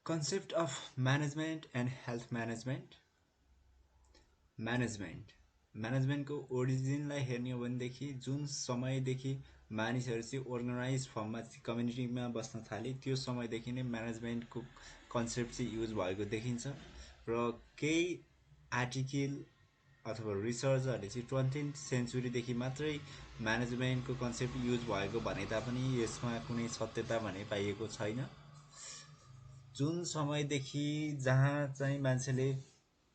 Concept of management and health management. म्यानेजमेन्टको ओरिजिनलाई हेर्ने हो भनेदेखि जुन समयदेखि मानिसहरू चाहिँ अर्गनाइज फर्ममा कम्युनिटीमा बस्न थाले त्यो समयदेखि नै म्यानेजमेन्टको कन्सेप्ट चाहिँ युज भएको देखिन्छ र केही आर्टिकल अथवा रिसर्चहरूले चाहिँ 20th सेन्चुरीदेखि मात्रै म्यानेजमेन्टको कन्सेप्ट युज भएको भने तापनि यसमा कुनै सत्यता भने पाइएको छैन। जुन समयदेखि जहाँ चाहिँ मान्छेले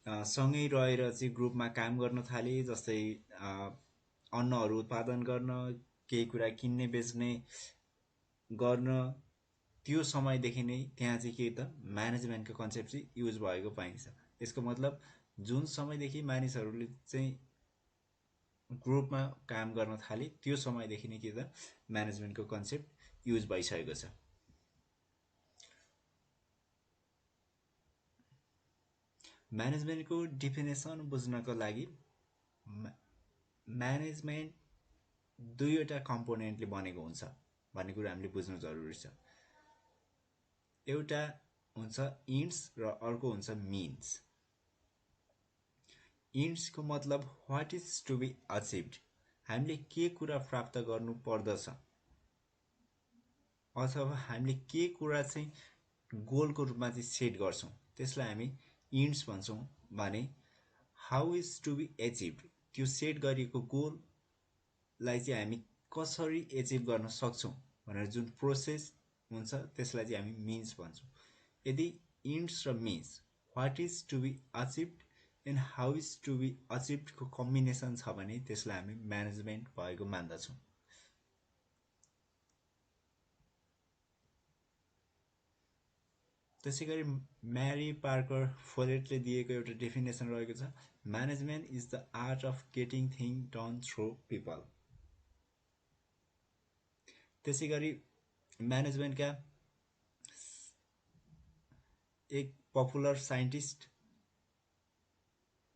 सँगै रहेर चाहिँ ग्रुपमा काम गर्न थाले, जस्तै अन्नहरू उत्पादन गर्न, केही कुरा किन्ने बेच्ने गर्न, त्यो समयदेखि नै त्यहाँ चाहिँ के त म्यानेजमेन्टको कन्सेप्ट चाहिँ युज भएको पाइन्छ। यसको मतलब जुन समयदेखि मानिसहरूले चाहिँ ग्रुपमा काम गर्न थाले त्यो समयदेखि नै के त म्यानेजमेन्टको कन्सेप्ट युज भइसकेको छ। म्यानेजमेन्टको डिफिनेसन बुझ्नको लागि म्यानेजमेन्ट दुईवटा कम्पोनेन्टले बनेको हुन्छ भन्ने कुरा हामीले बुझ्नु जरुरी छ। एउटा हुन्छ इन्ड्स र अर्को हुन्छ मिन्स। इन्ड्सको मतलब व्हाट इज टु बी अचिभ्ड, हामीले के कुरा प्राप्त गर्नु पर्दछ अथवा हामीले के कुरा चाहिँ गोलको रूपमा चाहिँ सेट गर्छौं, त्यसलाई हामी इन्ड्स भन्छौं। भने हाउ इज टु बी एचिभ्ड, त्यो सेट गरिएको गोललाई चाहिँ हामी कसरी एचिभ गर्न सक्छौं भनेर जुन प्रोसेस हुन्छ त्यसलाई चाहिँ हामी मिन्स भन्छौं। यदि इन्ड्स र means what is to be achieved and how is to be achieved को कम्बिनेसन छ भने त्यसलाई हामी म्यानेजमेन्ट भएको मान्दछौं। त्यसैगरी म्यारी पार्कर फोलेटले दिएको एउटा डेफिनेसन रहेको छ, management is the art of getting thing done through people. त्यसैगरी म्यानेजमेन्टका एक पपुलर साइन्टिस्ट,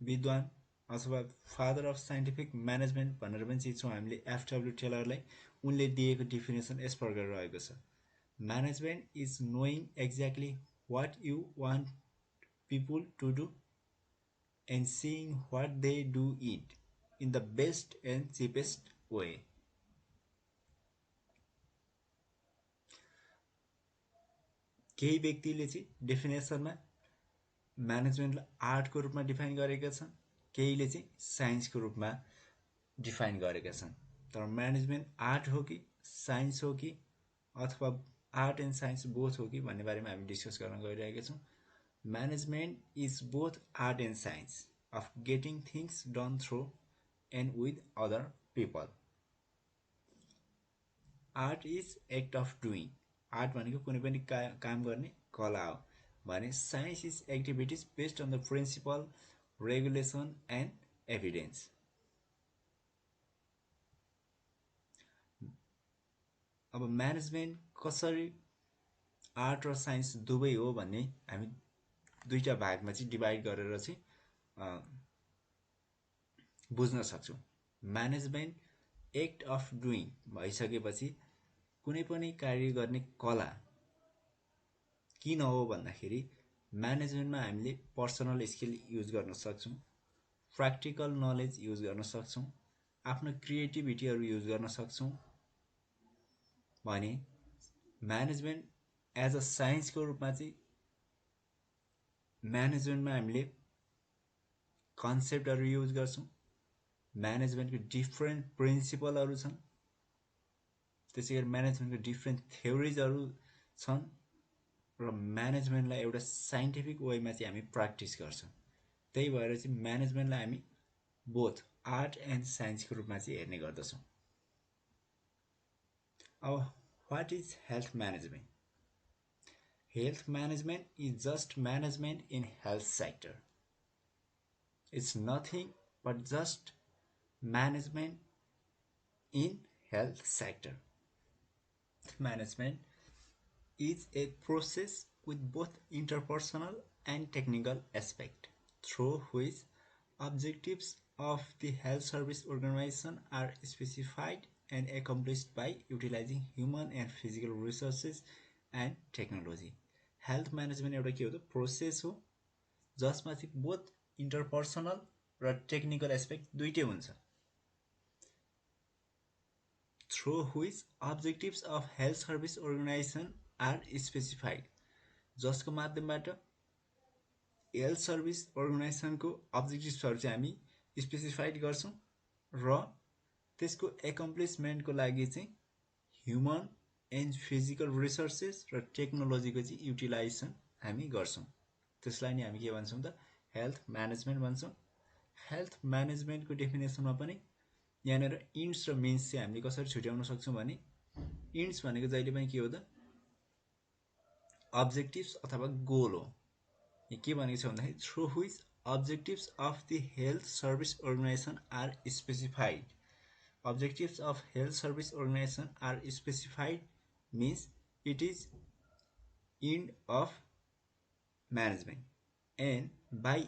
विद्वान अथवा फादर अफ साइन्टिफिक म्यानेजमेन्ट भनेर पनि चिन्छौँ हामीले एफडब्ल्यू टेलरलाई। उनले दिएको डेफिनेसन यस प्रकार रहेको छ, management is knowing exactly what you want people to do and seeing what they do it in the best and cheapest way। केही व्यक्तिले चाहिँ डेफिनेसनमा म्यानेजमेन्टलाई आर्टको रूपमा डिफाइन गरेका छन्, केहीले चाहिँ साइन्सको रूपमा डिफाइन गरेका छन्। तर म्यानेजमेन्ट आर्ट हो कि साइन्स हो कि अथवा आर्ट एन्ड साइन्स बोथ हो कि भन्ने बारेमा हामी डिस्कस गर्न गइरहेका छौँ। Management is both art and science of getting things done through and with other people. Art is act of doing, art भनेको कुनै पनि काम गर्ने कला हो भने science is activities based on the principle, regulation and evidence. अब management कसरी आर्ट र साइन्स दुवै हो भन्ने हामी दुईटा भागमा चाहिँ डिभाइड गरेर चाहिँ बुझ्न सक्छौँ। म्यानेजमेन्ट एक्ट अफ डुइङ भइसकेपछि कुनै पनि कार्य गर्ने कला किन हो भन्दाखेरि म्यानेजमेन्टमा हामीले पर्सनल स्किल युज गर्न सक्छौँ, प्र्याक्टिकल नलेज युज गर्न सक्छौँ, आफ्नो क्रिएटिभिटीहरू युज गर्न सक्छौँ। भने म्यानेजमेन्ट एज अ साइन्सको रूपमा चाहिँ म्यानेजमेन्टमा हामीले कन्सेप्टहरू युज गर्छौँ, म्यानेजमेन्टको डिफ्रेन्ट प्रिन्सिपलहरू छन्, त्यसैगरी म्यानेजमेन्टको डिफ्रेन्ट थ्योरिजहरू छन् र म्यानेजमेन्टलाई एउटा साइन्टिफिक वेमा चाहिँ हामी प्र्याक्टिस गर्छौँ। त्यही भएर चाहिँ म्यानेजमेन्टलाई हामी बोथ आर्ट एन्ड साइन्सको रूपमा चाहिँ हेर्ने गर्दछौँ। अब what is health management? Health management is just management in health sector. It's nothing but just management in health sector. Management is a process with both interpersonal and technical aspect through which objectives of the health service organization are specified and accomplished by utilizing human and physical resources and technology. Health management एउटा के हो त process हो जसमा चाहिँ both interpersonal र technical aspect दुईटै हुन्छ through which objectives of health service organization are specified जसको माध्यमबाट हेल्थ सर्भिस अर्गनाइजेसनको अब्जेक्टिभ्सहरू चाहिँ हामी स्पेसिफाइड गर्छौँ र त्यसको एकम्प्लिसमेन्टको लागि चाहिँ ह्युमन एन्ड फिजिकल रिसोर्सेस र टेक्नोलोजीको चाहिँ युटिलाइजेसन हामी गर्छौँ त्यसलाई नि हामी के भन्छौँ त हेल्थ म्यानेजमेन्ट भन्छौँ हेल्थ म्यानेजमेन्टको डेफिनेसनमा पनि यहाँनिर इन्ड्स र मिन्स चाहिँ हामीले कसरी छुट्याउन सक्छौँ भने इन्ड्स भनेको जहिले पनि के हो त अब्जेक्टिभ्स अथवा गोल हो के भनेको छ भन्दाखेरि through which objectives of the health service organization are specified objectives of health service organization are specified means it is end of management and by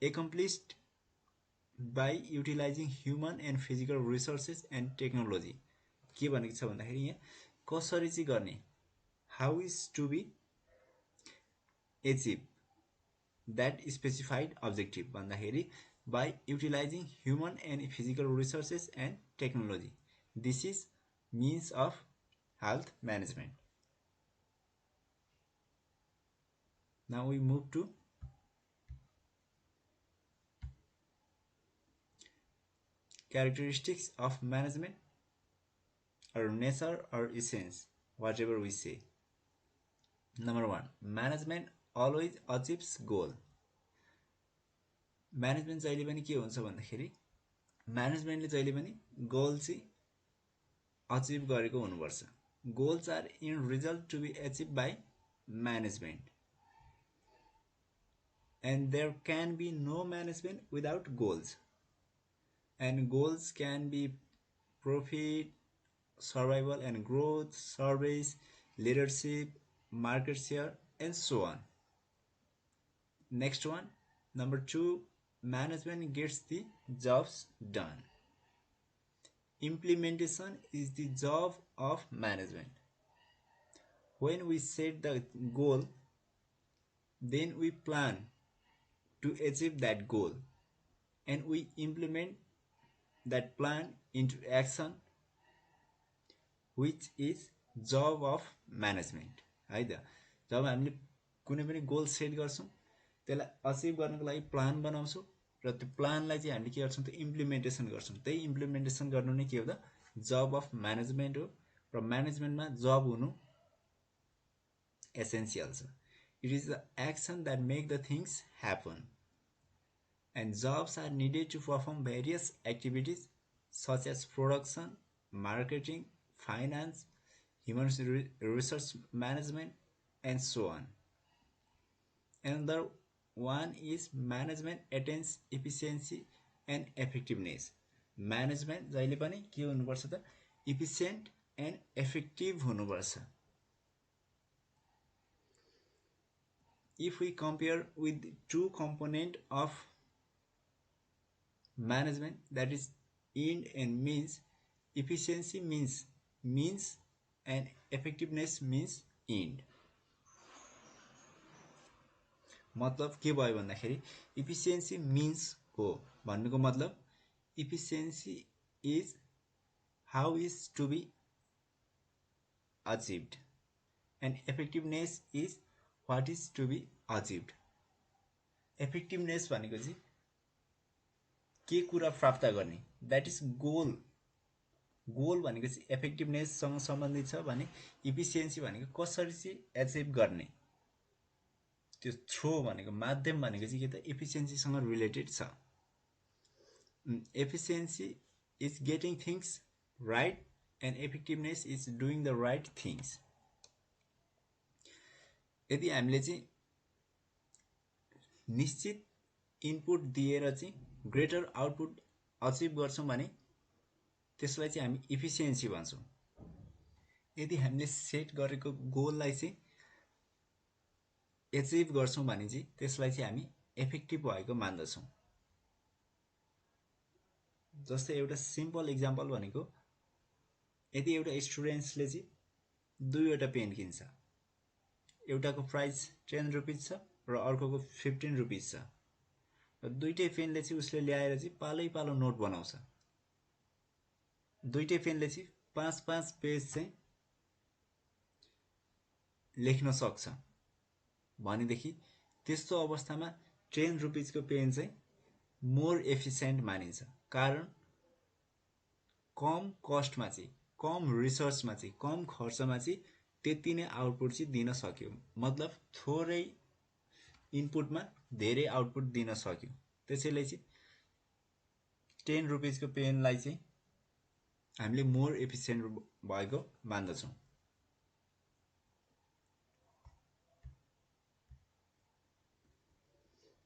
accomplished by utilizing human and physical resources and technology के भनेको छ भन्दाखेरि यहाँ कसरी चाहिँ गर्ने how is to be achieved that specified objective भन्दाखेरि by utilizing human and physical resources and technology. This is means of health management. Now we move to characteristics of management or nature or essence, whatever we say. Number 1. Management always achieves goal. Management जहिले पनि के हुन्छ भन्दाखेरि म्यानेजमेन्टले जहिले पनि goal चाहिँ achieve गरेको हुनुपर्छ goals are in result to be achieve by management and there can be no management without goals and goals can be profit survival and growth service leadership market share and so on next one number 2 management gets the jobs done. Implementation is the job of management. When we set the goal, then we plan to achieve that goal and we implement that plan into action, which is job of management. है त जब हामीले कुनै पनि goal set गर्छौं त्यसलाई achieve गर्नको लागि plan बनाउँछौं र त्यो प्लानलाई चाहिँ हामीले के गर्छौं त इम्प्लिमेन्टेसन गर्छौं त्यही इम्प्लिमेन्टेसन गर्नु नै के हो त जब अफ म्यानेजमेन्ट हो र म्यानेजमेन्टमा जब हुनु एसेन्शियल छ it is the action that make the things happen and jobs are needed to perform various activities such as production, marketing, finance, human resource management, and so on. Another one is management attains efficiency and effectiveness. Management जहिले पनि के हुनुपर्छ त efficient and effective हुनुपर्छ. If we compare with two component of management, that is end and means, efficiency means and effectiveness means end. मतलब के भयो भन्दाखेरि efficiency means हो भन्नुको मतलब efficiency is how is to be achieved and effectiveness is what is to be achieved. effectiveness भनेको चाहिँ के कुरा प्राप्त गर्ने दैट इज गोल गोल भनेको चाहिँ इफेक्टिभनेस सँग सम्बन्धित छ भने इफिसिएन्सी भनेको कसरी चाहिँ अचिभ गर्ने त्यो थ्रो भनेको माध्यम भनेको चाहिँ के त इफिसिएन्सी सँग रिलेटेड छ efficiency is getting things right and effectiveness is doing the right things यदि हामीले चाहिँ निश्चित इनपुट दिएर चाहिँ ग्रेटर आउटपुट अचिभ गर्छौं भने त्यसलाई चाहिँ हामी इफिसिएन्सी भन्छौं यदि हामीले सेट गरेको गोललाई चाहिँ अचिभ गर्छौं भने चाहिँ त्यसलाई चाहिँ हामी इफेक्टिभ भएको मान्दछौं जस्तै एउटा सिम्पल एक्जाम्पल भनेको यदि एउटा स्टुडेन्ट्सले चाहिँ दुईवटा पेन किन्छ एउटाको प्राइस 10 रुपिस छ र अर्कोको 15 रुपिस छ र दुईटै पेनले चाहिँ उसले ल्याएर चाहिँ पालै पालो नोट बनाउँछ। दुईटै पेनले चाहिँ 5-5 पेज चाहिँ लेख्न सक्छ भनेदेखि त्यस्तो अवस्थामा 10 रुपिसको पेन चाहिँ मोर एफिसिएन्ट मानिन्छ। कारण कम कस्टमा चाहिँ, कम रिसर्चमा चाहिँ, कम खर्चमा चाहिँ त्यति नै आउटपुट चाहिँ दिन सक्यो। मतलब थोरै इनपुटमा धेरै आउटपुट दिन सक्यो। त्यसैले चाहिँ 10 रुपिसको पेनलाई चाहिँ हामीले मोर एफिसिएन्ट भएको मान्दछौँ।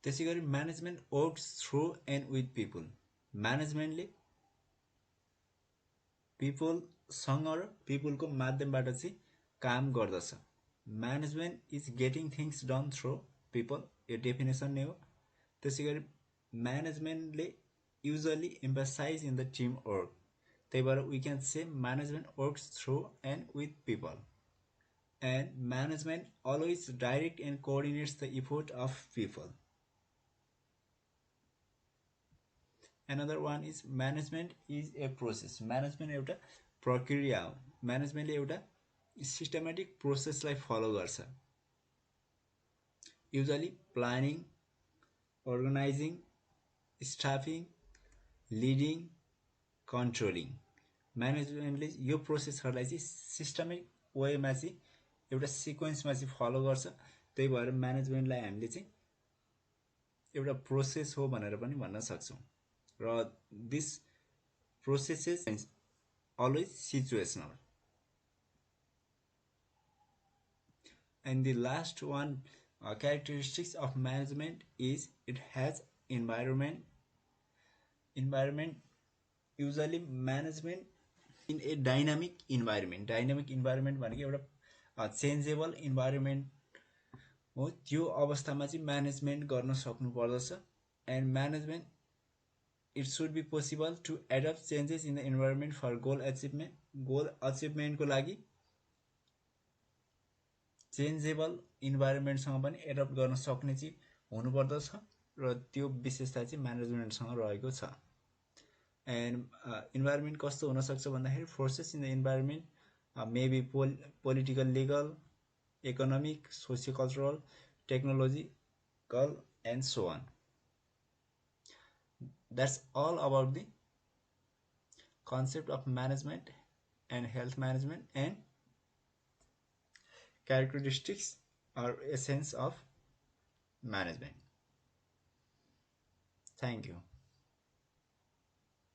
त्यसैगरी management works through and with people. म्यानेजमेन्टले पिपलसँग र पिपलको माध्यमबाट चाहिँ काम गर्दछ। Management is getting things done through people, यो डेफिनेसन नै हो। त्यसैगरी म्यानेजमेन्टले usually emphasize in the team work, त्यही भएर we can say management works through and with people and management always direct and coordinates the effort of people. Another one is management is a process. Management एउटा प्रक्रिया हो। म्यानेजमेन्टले एउटा systematic प्रोसेसलाई follow गर्छ। Usually planning, organizing, staffing, leading, controlling. म्यानेजमेन्टले यो प्रोसेसहरूलाई चाहिँ सिस्टमिक वेमा चाहिँ एउटा सिक्वेन्समा चाहिँ फलो गर्छ। त्यही भएर म्यानेजमेन्टलाई हामीले चाहिँ एउटा प्रोसेस हो भनेर पनि भन्न सक्छौँ। र this processes is always situational. And the last one characteristics of management is it has environment. Environment, usually management in a dynamic environment. Dynamic environment भनेको एउटा चेन्जेबल इन्भाइरोमेन्ट हो। त्यो अवस्थामा चाहिँ म्यानेजमेन्ट गर्न सक्नु पर्दछ। And management it should be possible to adapt changes in the environment for goal achievement. Goal अचिभमेन्टको लागि चेन्जेबल इन्भाइरोमेन्टसँग पनि एडप्ट गर्न सक्ने चाहिँ हुनुपर्दछ र त्यो विशेषता चाहिँ म्यानेजमेन्टसँग रहेको छ। एन्ड इन्भाइरोमेन्ट कस्तो हुनसक्छ भन्दाखेरि forces in the environment may be political, legal, economic, socio cultural, technological and so on. That's all about the concept of management and health management and characteristics or essence of management. Thank you.